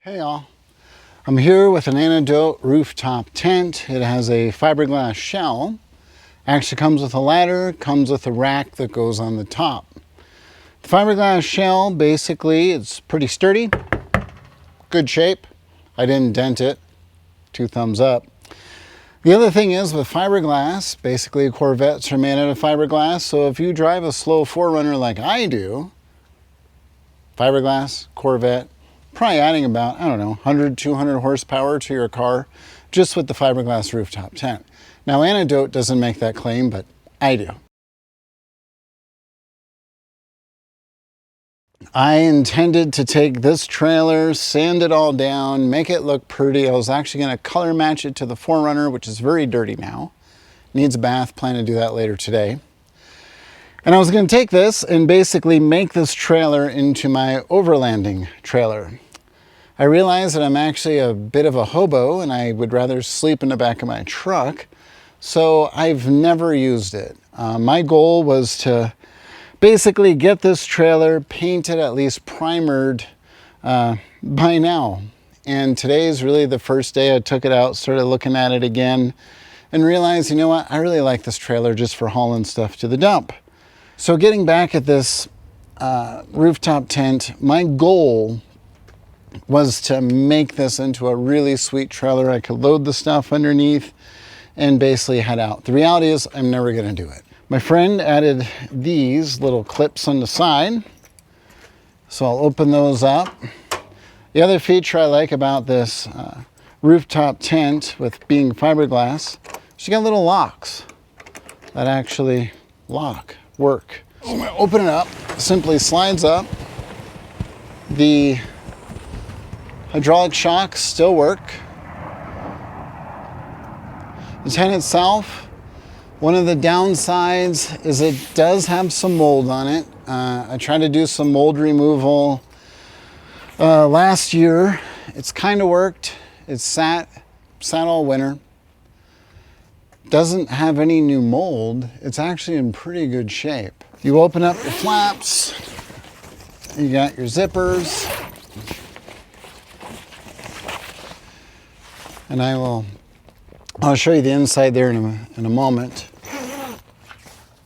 Hey y'all, I'm here with an Antidote Rooftop tent. It has a fiberglass shell. Actually comes with a ladder, comes with a rack that goes on the top. The fiberglass shell, basically, it's pretty sturdy, good shape. I didn't dent it, 2 thumbs up. The other thing is with fiberglass, basically Corvettes are made out of fiberglass, so if you drive a slow 4Runner like I do, fiberglass, Corvette, probably adding about, I don't know, 100, 200 horsepower to your car just with the fiberglass rooftop tent. Now, Antidote doesn't make that claim, but I do. I intended to take this trailer, sand it all down, make it look pretty. I was actually going to color match it to the 4Runner, which is very dirty now. Needs a bath, plan to do that later today. And I was going to take this and basically make this trailer into my overlanding trailer. I realized that I'm actually a bit of a hobo and I would rather sleep in the back of my truck, so I've never used it. My goal was to basically get this trailer painted, at least primered by now. And today is really the first day I took it out, started looking at it again, and realized, you know what, I really like this trailer just for hauling stuff to the dump. So getting back at this rooftop tent, my goal was to make this into a really sweet trailer. I could load the stuff underneath and basically head out. The reality is I'm never going to do it. My friend added these little clips on the side, so I'll open those up. The other feature I like about this rooftop tent with being fiberglass is you got little locks that actually work. So I'm going to open it up, simply slides up. The hydraulic shocks still work. The tent itself, one of the downsides is it does have some mold on it. I tried to do some mold removal last year. It's kind of worked. It's sat all winter. Doesn't have any new mold. It's actually in pretty good shape. You open up your flaps. You got your zippers. And I'll show you the inside there in a moment.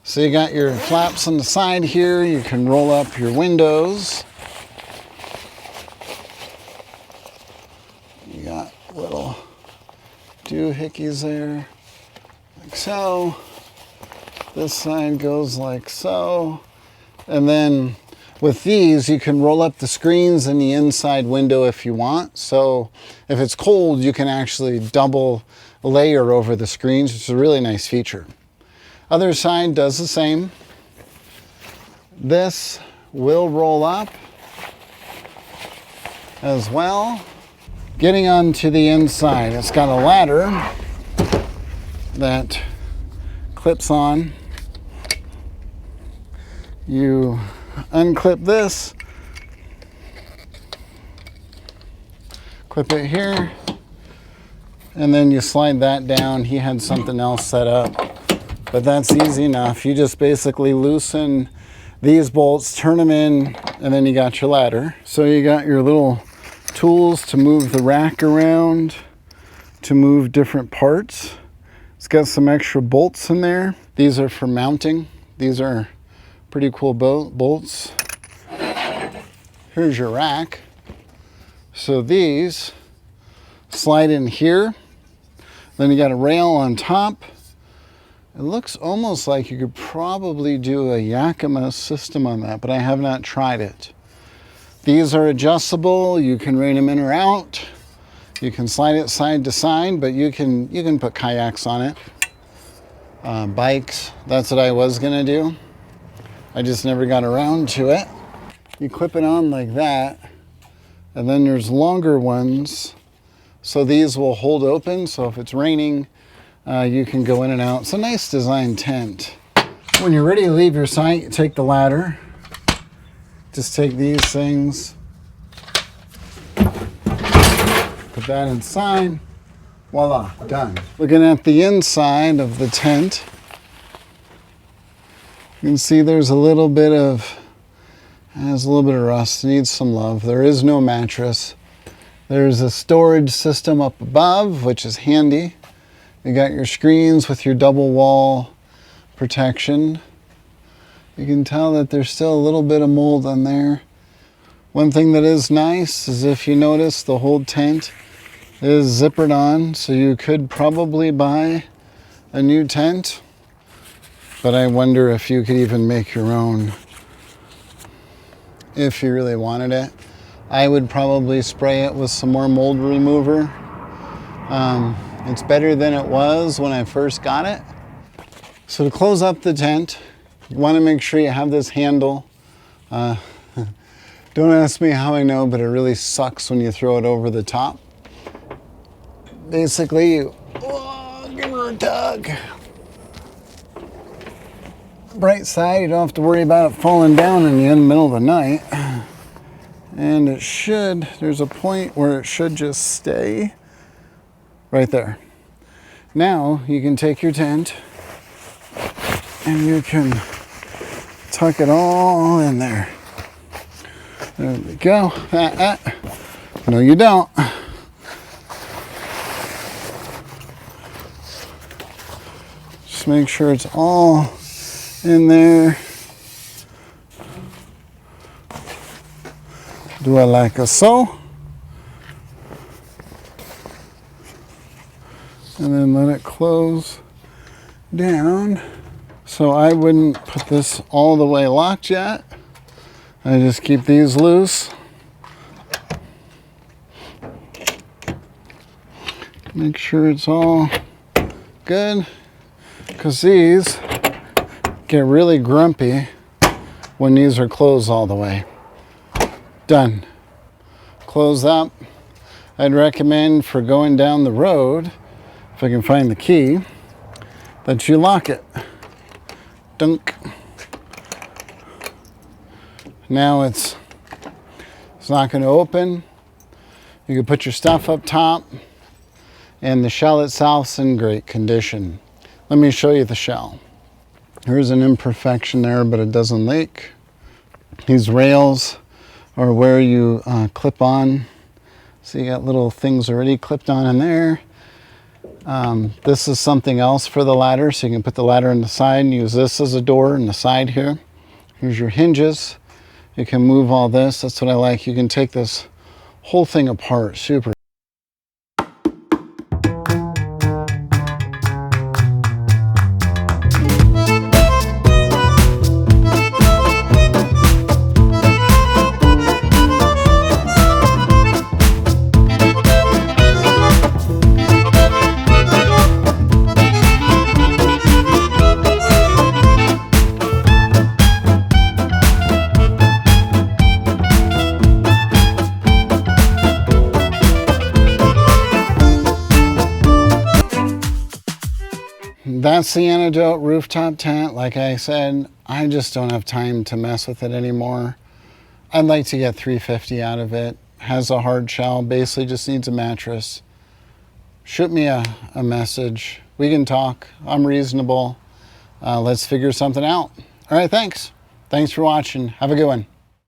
So you got your flaps on the side here. You can roll up your windows. You got little doohickeys there, like so. This side goes like so. And then with these, you can roll up the screens in the inside window if you want. So if it's cold, you can actually double layer over the screens. It's a really nice feature. Other side does the same. This will roll up as well. Getting onto the inside, it's got a ladder that clips on. You unclip this, clip it here, and then you slide that down. He had something else set up, but that's easy enough. You just basically loosen these bolts, turn them in, and then you got your ladder. So you got your little tools to move the rack around, to move different parts. It's got some extra bolts in there. These are for mounting. These are pretty cool bolts. Here's your rack. So these slide in here. Then you got a rail on top. It looks almost like you could probably do a Yakima system on that, but I have not tried it. These are adjustable. You can rein them in or out. You can slide it side to side, but you can put kayaks on it. Bikes, that's what I was gonna do. I just never got around to it. You clip it on like that, and then there's longer ones. So these will hold open, so if it's raining, you can go in and out. It's a nice design tent. When you're ready to leave your site, you take the ladder. Just take these things, put that inside, voila, done. Looking at the inside of the tent, you can see there's a little bit of rust, needs some love. There is no mattress. There's a storage system up above, which is handy. You got your screens with your double wall protection. You can tell that there's still a little bit of mold on there. One thing that is nice is, if you notice, the whole tent is zippered on, so you could probably buy a new tent, but I wonder if you could even make your own if you really wanted it. I would probably spray it with some more mold remover. It's better than it was when I first got it. So to close up the tent, you want to make sure you have this handle. Don't ask me how I know, but it really sucks when you throw it over the top. Basically, give her a tug. Bright side, you don't have to worry about it falling down on you in the middle of the night. And it should, there's a point where it should just stay right there. Now you can take your tent and you can tuck it all in there. There we go. No, you don't. Just make sure it's all in there. Do it like a so. And then let it close down. So I wouldn't put this all the way locked yet. I just keep these loose. Make sure it's all good, because these get really grumpy when these are closed all the way. Done. Close up. I'd recommend, for going down the road, if I can find the key, that you lock it. Dunk. Now it's not going to open. You can put your stuff up top, and the shell itself's in great condition. Let me show you the shell. Here's an imperfection there, but it doesn't leak. These rails are where you clip on. So you got little things already clipped on in there. This is something else for the ladder, so you can put the ladder on the side and use this as a door in the side here. Here's your hinges. You can move all this. That's what I like. You can take this whole thing apart. Super. That's the Antidote Rooftop tent. Like I said, I just don't have time to mess with it anymore. I'd like to get $350 out of it. Has a hard shell, basically just needs a mattress. Shoot me a message. We can talk. I'm reasonable. Let's figure something out. All right, thanks. Thanks for watching. Have a good one.